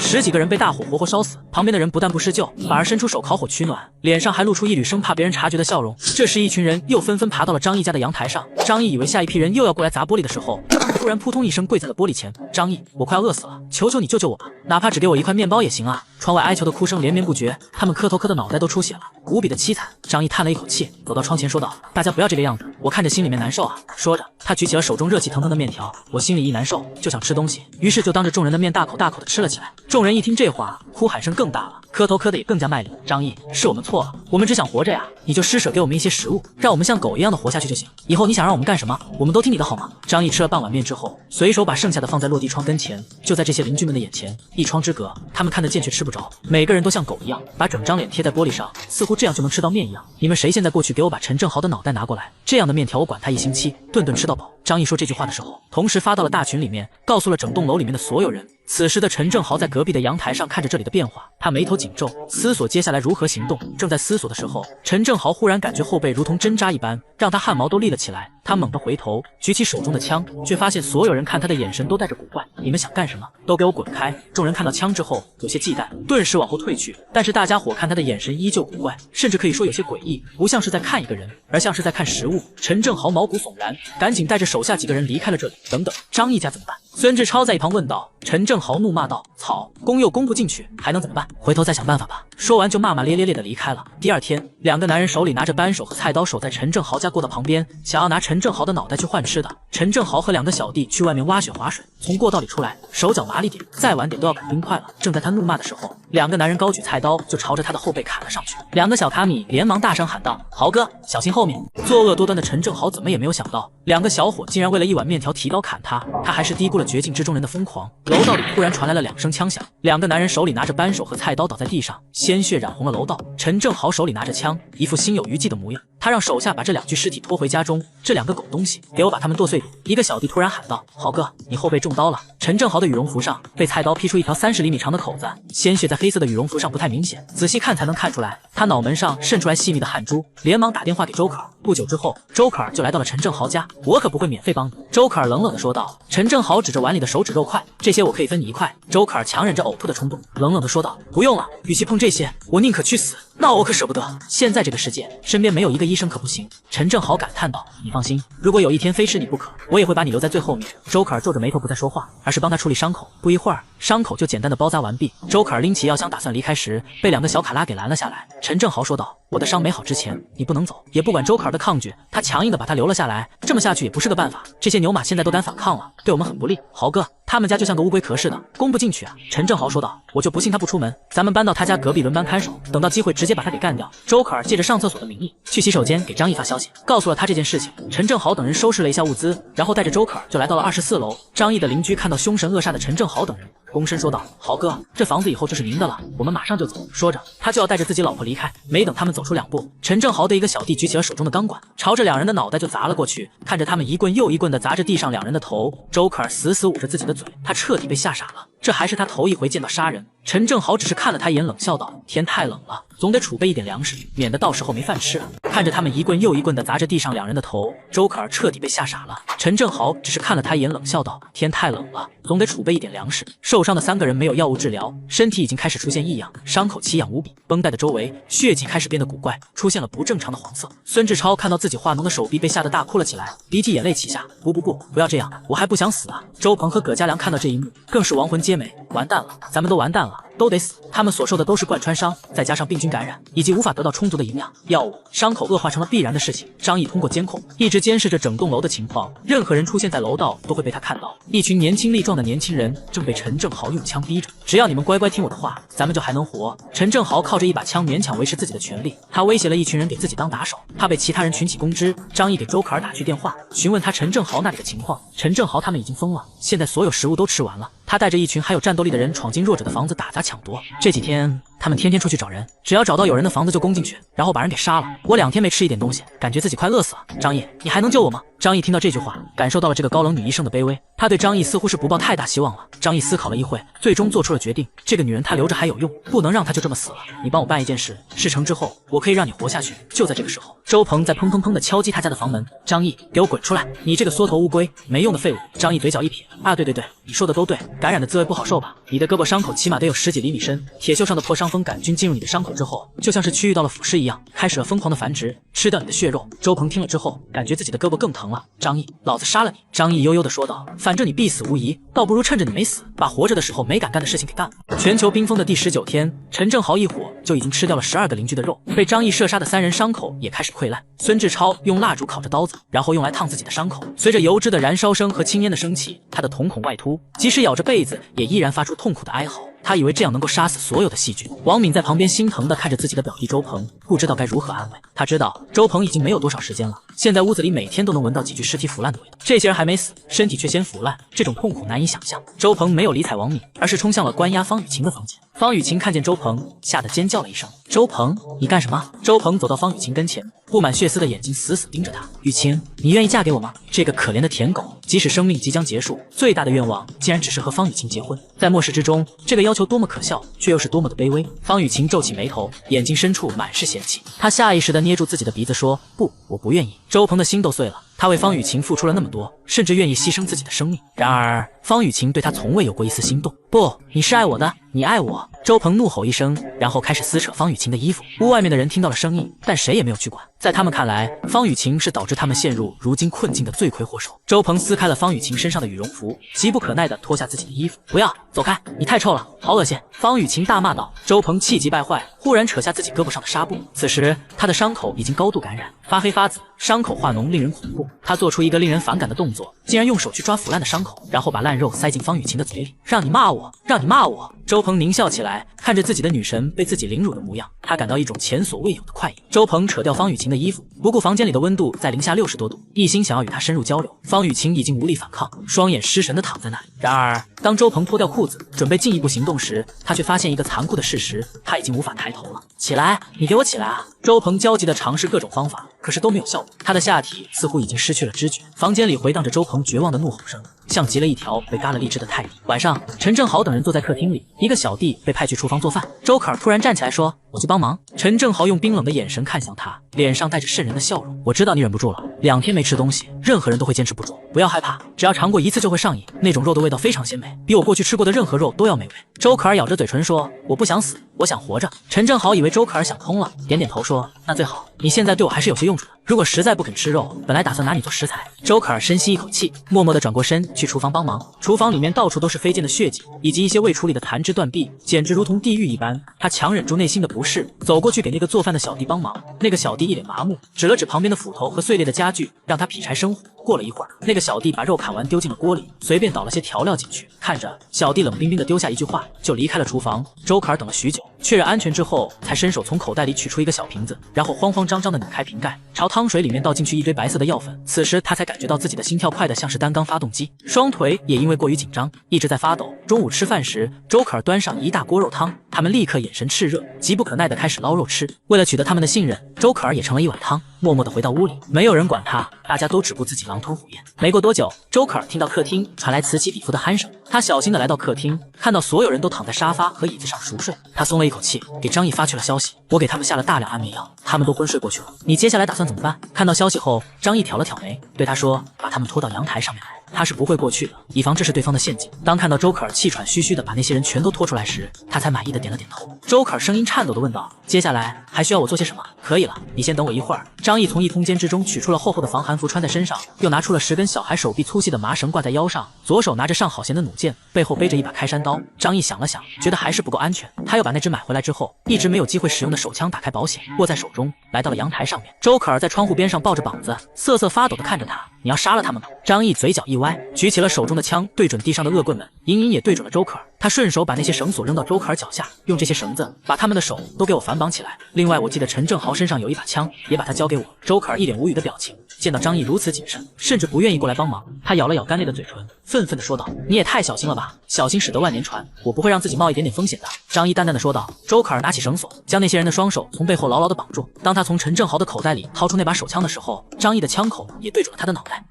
10几个人被大火活活烧死，旁边的人不但不施救，反而伸出手烤火取暖，脸上还露出一缕生怕别人察觉的笑容。这时，一群人又纷纷爬到了张毅家的阳台上。张毅以为下一批人又要过来砸玻璃的时候，突然扑通一声跪在了玻璃前。张毅，我快要饿死了，求求你救救我吧，哪怕只给我一块面包也行啊！窗外哀求的哭声连绵不绝，他们磕头磕的脑袋都出血了，无比的凄惨。张毅叹了一口气，走到窗前说道：“大家不要这个样子，我看着心里面难受啊。”说着，他举起了手中热气腾腾的面条，我心里一难受就想吃东西，于是就当着众人的面大口大口的吃了起来。众人一听这话，哭喊声更大了，磕头磕的也更加卖力。张毅，是我们错了，我们只想活着呀，你就施舍给我们一些食物，让我们像狗一样的活下去就行。以后你想让我们干什么，我们都听你的好吗？张毅吃了半碗面之后，随手把剩下的放在落地窗跟前，就在这些邻居们的眼前，一窗之隔，他们看得见却吃不着，每个人都像狗一样，把整张脸贴在玻璃上，似乎这样就能吃到面一样。你们谁现在过去给我把陈正豪的脑袋拿过来？这样的面条我管他1星期，顿顿吃到饱。张毅说这句话的时候，同时发到了大群里面，告诉了整栋楼里面的所有人。此时的陈正豪在隔壁的阳台上看着这里的变化，他眉头紧皱，思索接下来如何行动。正在思索的时候，陈正豪忽然感觉后背如同针扎一般，让他汗毛都立了起来。他猛地回头，举起手中的枪，却发现所有人看他的眼神都带着古怪。你们想干什么？都给我滚开！众人看到枪之后有些忌惮，顿时往后退去。但是大家伙看他的眼神依旧古怪，甚至可以说有些诡异，不像是在看一个人，而像是在看食物。陈正豪毛骨悚然，赶紧带着手下几个人离开了这里。等等，张毅家怎么办？孙志超在一旁问道。陈正豪怒骂道：“草，攻又攻不进去，还能怎么办？回头再想办法吧。”说完就骂骂咧咧的离开了。第二天，两个男人手里拿着扳手和菜刀，守在陈正豪家过道旁边，想要拿陈正豪的脑袋去换吃的。陈正豪和2个小弟去外面挖雪滑水，从过道里出来，手脚麻利点，再晚点都要啃冰块了。正在他怒骂的时候，2个男人高举菜刀就朝着他的后背砍了上去。2个小卡米连忙大声喊道：“豪哥，小心后面！”作恶多端的陈正豪怎么也没有想到，2个小伙竟然为了一碗面条提刀砍他，他还是低估了绝境之中人的疯狂。楼道里突然传来了2声枪响，2个男人手里拿着扳手和菜刀倒在地上，鲜血染红了楼道。陈正豪手里拿着枪，一副心有余悸的模样。他让手下把这2具尸体拖回家中，这2个狗东西，给我把他们剁碎点。一个小弟突然喊道：“豪哥，你后背中刀了！”陈正豪的羽绒服上被菜刀劈出一条30厘米长的口子，鲜血在黑色的羽绒服上不太明显，仔细看才能看出来，他脑门上渗出来细密的汗珠。连忙打电话给周可儿。不久之后，周可儿就来到了陈正豪家。我可不会免费帮你。周可儿冷冷地说道。陈正豪指着碗里的手指肉块，这些我可以分你1块。周可儿强忍着呕吐的冲动，冷冷地说道：“不用了，与其碰这些，我宁可去死。那我可舍不得。现在这个世界，身边没有一个医生可不行。”陈正豪感叹道：“你放心，如果有一天非是你不可，我也会把你留在最后面。”周可儿皱着眉头不再说话，而是帮他处理伤口。不一会儿，伤口就简单的包扎完毕。周可儿拎起药箱打算离开时，被2个小卡拉给拦了下来。陈正豪说道：“我的伤没好之前，你不能走。”也不管周可儿的抗拒，他强硬的把他留了下来。这么下去也不是个办法，这些牛马现在都敢反抗了，对我们很不利。豪哥，他们家就像个乌龟壳似的，攻不进去啊。陈正豪说道：“我就不信他不出门，咱们搬到他家隔壁轮班看守，等到机会直接把他给干掉。”周可儿借着上厕所的名义，去洗手间给张毅发消息，告诉了他这件事情。陈正豪等人收拾了一下物资，然后带着周可儿就来到了24楼。张毅的邻居看到凶神恶煞的陈正豪等人，躬身说道：“豪哥，这房子以后就是您的了，我们马上就走。”说着，他就要带着自己老婆离开。没等他们走出2步，陈正豪的一个小弟举起了手中的钢管，朝着2人的脑袋就砸了过去。看着他们一棍又一棍的砸着地上2人的头，周可儿死死捂着自己的嘴，他彻底被吓傻了。这还是他头一回见到杀人。陈正豪只是看了他一眼，冷笑道：“天太冷了，总得储备一点粮食，免得到时候没饭吃啊。”看着他们一棍又一棍的砸着地上2人的头，周可儿彻底被吓傻了。陈正豪只是看了他一眼，冷笑道：“天太冷了，总得储备一点粮食。”受伤的3个人没有药物治疗，身体已经开始出现异样，伤口奇痒无比，绷带的周围血迹开始变得古怪，出现了不正常的黄色。孙志超看到自己化脓的手臂，被吓得大哭了起来，鼻涕眼泪齐下。不要这样，我还不想死啊！周鹏和葛家良看到这一幕，更是亡魂皆没，完蛋了，咱们都完蛋了，都得死。他们所受的都是贯穿伤，再加上病菌感染，以及无法得到充足的营养、药物，伤口恶化成了必然的事情。张毅通过监控一直监视着整栋楼的情况，任何人出现在楼道都会被他看到。一群年轻力壮的年轻人正被陈正豪用枪逼着，只要你们乖乖听我的话，咱们就还能活。陈正豪靠着一把枪勉强维持自己的权利，他威胁了一群人给自己当打手，怕被其他人群起攻之。张毅给周可儿打去电话，询问他陈正豪那里的情况。陈正豪他们已经疯了，现在所有食物都吃完了，他带着一群还有战斗力的人闯进弱者的房子打砸抢夺。这几天他们天天出去找人，只要找到有人的房子就攻进去，然后把人给杀了。我2天没吃一点东西，感觉自己快饿死了。张毅，你还能救我吗？张毅听到这句话，感受到了这个高冷女医生的卑微，他对张毅似乎是不抱太大希望了。张毅思考了一会，最终做出了决定，这个女人她留着还有用，不能让她就这么死了。你帮我办一件事，事成之后，我可以让你活下去。就在这个时候，周鹏在砰砰砰地敲击他家的房门。张毅，给我滚出来！你这个缩头乌龟，没用的废物！张毅嘴角一撇，啊，对，你说的都对，感染的滋味不好受吧？你的胳膊伤口起码得有10几厘米深，铁锈上的破伤风杆菌进入你的伤口之后，就像是区域到了腐蚀一样，开始了疯狂的繁殖，吃掉你的血肉。周鹏听了之后，感觉自己的胳膊更疼了。张毅，老子杀了你！张毅悠悠地说道，反正你必死无疑，倒不如趁着你没死，把活着的时候没敢干的事情给干了。全球冰封的第19天，陈正豪一伙就已经吃掉了12个邻居的肉，被张毅射杀的3人伤口也开始溃烂。孙志超用蜡烛烤着刀子，然后用来烫自己的伤口，随着油脂的燃烧声和青烟的升起，他的瞳孔外凸，即使咬着被子也依然发出痛苦的哀嚎。他以为这样能够杀死所有的细菌。王敏在旁边心疼地看着自己的表弟周鹏，不知道该如何安慰。他知道周鹏已经没有多少时间了，现在屋子里每天都能闻到几具尸体腐烂的味道，这些人还没死，身体却先腐烂，这种痛苦难以想象。周鹏没有理睬王敏，而是冲向了关押方雨晴的房间。方雨晴看见周鹏，吓得尖叫了一声。周鹏，你干什么？周鹏走到方雨晴跟前，布满血丝的眼睛死死盯着她。雨晴，你愿意嫁给我吗？这个可怜的舔狗，即使生命即将结束，最大的愿望竟然只是和方雨晴结婚。在末世之中，这个要求多么可笑，却又是多么的卑微。方雨晴皱起眉头，眼睛深处满是嫌弃。她下意识地捏住自己的鼻子说：“不，我不愿意。”周鹏的心都碎了。他为方雨晴付出了那么多，甚至愿意牺牲自己的生命。然而，方雨晴对他从未有过一丝心动。不，你是爱我的，你爱我！周鹏怒吼一声，然后开始撕扯方雨晴的衣服。屋外面的人听到了声音，但谁也没有去管。在他们看来，方雨晴是导致他们陷入如今困境的罪魁祸首。周鹏撕开了方雨晴身上的羽绒服，急不可耐地脱下自己的衣服。不要，走开！你太臭了，好恶心！方雨晴大骂道。周鹏气急败坏，忽然扯下自己胳膊上的纱布。此时，他的伤口已经高度感染，发黑发紫，伤口化脓，令人恐怖。他做出一个令人反感的动作，竟然用手去抓腐烂的伤口，然后把烂肉塞进方雨晴的嘴里。让你骂我，让你骂我！周鹏狞笑起来，看着自己的女神被自己凌辱的模样，他感到一种前所未有的快意。周鹏扯掉方雨晴的衣服，不顾房间里的温度在零下60多度，一心想要与她深入交流。方雨晴已经无力反抗，双眼失神地躺在那里。然而，当周鹏脱掉裤子准备进一步行动时，他却发现一个残酷的事实，他已经无法抬头了。起来，你给我起来啊！周鹏焦急地尝试各种方法，可是都没有效果。他的下体似乎已经失去了知觉。房间里回荡着周鹏绝望的怒吼声，像极了一条被嘎了荔枝的泰迪。晚上，陈正豪等人坐在客厅里，一个小弟被派去厨房做饭。周可儿突然站起来说：“我去帮忙。”陈正豪用冰冷的眼神看向他，脸上带着瘆人的笑容。“我知道你忍不住了，2天没吃东西，任何人都会坚持不住。不要害怕，只要尝过一次就会上瘾。那种肉的味道非常鲜美，比我过去吃过的任何肉都要美味。”周可儿咬着嘴唇说：“我不想死，我想活着。”陈正豪以为周可儿想通了，点点头说：“那最好，你现在对我还是有些用处的。如果实在不肯吃肉，本来打算拿你做食材。”周可儿深吸一口气，默默地转过身去厨房帮忙。厨房里面到处都是飞溅的血迹，以及一些未处理的弹肢断臂，简直如同地狱一般。他强忍住内心的不适，走过去给那个做饭的小弟帮忙。那个小弟一脸麻木，指了指旁边的斧头和碎裂的家具，让他劈柴生火。过了一会儿，那个小弟把肉砍完丢进了锅里，随便倒了些调料进去，看着小弟冷冰冰的丢下一句话，就离开了厨房。周可儿等了许久，确认安全之后，才伸手从口袋里取出一个小瓶子，然后慌慌张张地拧开瓶盖，朝汤水里面倒进去一堆白色的药粉。此时他才感觉到自己的心跳快得像是单缸发动机，双腿也因为过于紧张一直在发抖。中午吃饭时，周可儿端上一大锅肉汤，他们立刻眼神炽热，急不可耐地开始捞肉吃。为了取得他们的信任，周可儿也盛了一碗汤，默默地回到屋里。没有人管他，大家都只顾自己狼吞虎咽。没过多久，周可儿听到客厅传来此起彼伏的鼾声，他小心地来到客厅，看到所有人都躺在沙发和椅子上熟睡，他松了一口气，给张毅发去了消息：“我给他们下了大量安眠药，他们都昏睡过去了，你接下来打算怎么办？”看到消息后，张毅挑了挑眉，对他说：“把他们拖到阳台上面来。”他是不会过去的，以防这是对方的陷阱。当看到周可儿气喘吁吁的把那些人全都拖出来时，他才满意的点了点头。周可儿声音颤抖的问道：“接下来还需要我做些什么？”“可以了，你先等我一会儿。”张毅从一空间之中取出了厚厚的防寒服穿在身上，又拿出了10根小孩手臂粗细的麻绳挂在腰上，左手拿着上好弦的弩箭，背后背着一把开山刀。张毅想了想，觉得还是不够安全，他又把那只买回来之后一直没有机会使用的手枪打开保险，握在手中，来到了阳台上面。周可儿在窗户边上抱着膀子，瑟瑟发抖的看着他：“你要杀了他们吗？”张毅嘴角一歪，举起了手中的枪，对准地上的恶棍们，隐隐也对准了周可儿。他顺手把那些绳索扔到周可儿脚下，用这些绳子把他们的手都给我反绑起来。另外，我记得陈正豪身上有一把枪，也把它交给我。周可儿一脸无语的表情，见到张毅如此谨慎，甚至不愿意过来帮忙，他咬了咬干裂的嘴唇，愤愤地说道：“你也太小心了吧！小心驶得万年船，我不会让自己冒一点点风险的。”张毅淡淡的说道。周可儿拿起绳索，将那些人的双手从背后牢牢地绑住。当他从陈正豪的口袋里掏出那把手枪的时候，张毅的枪口也对准了他的脑袋。